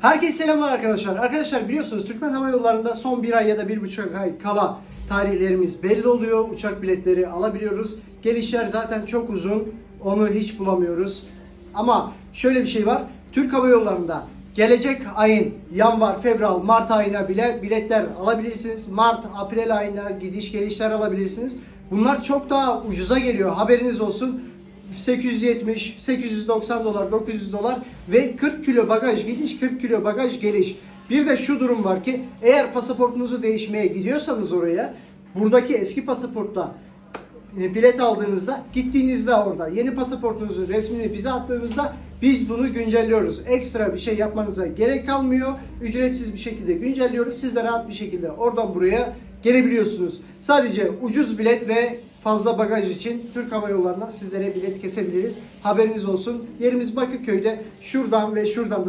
Herkese selamlar arkadaşlar. Arkadaşlar biliyorsunuz Türkmen Hava Yolları'nda son bir ay ya da 1,5 ay kala tarihlerimiz belli oluyor. Uçak biletleri alabiliyoruz. Gelişler zaten çok uzun. Onu hiç bulamıyoruz. Ama şöyle bir şey var. Türk Hava Yolları'nda gelecek ayın yanvar, fevral, mart ayına bile biletler alabilirsiniz. Mart, april ayına gidiş gelişler alabilirsiniz. Bunlar çok daha ucuza geliyor. Haberiniz olsun. 870, 890 dolar, 900 dolar ve 40 kilo bagaj gidiş, 40 kilo bagaj geliş. Bir de şu durum var ki eğer pasaportunuzu değişmeye gidiyorsanız oraya, buradaki eski pasaportla bilet aldığınızda, gittiğinizde orada yeni pasaportunuzun resmini bize attığınızda biz bunu güncelliyoruz. Ekstra bir şey yapmanıza gerek kalmıyor. Ücretsiz bir şekilde güncelliyoruz. Siz de rahat bir şekilde oradan buraya gelebiliyorsunuz. Sadece ucuz bilet ve fazla bagaj için Türk Hava Yolları'na sizlere bilet kesebiliriz. Haberiniz olsun. Yerimiz Bakırköy'de. Şuradan ve şuradan da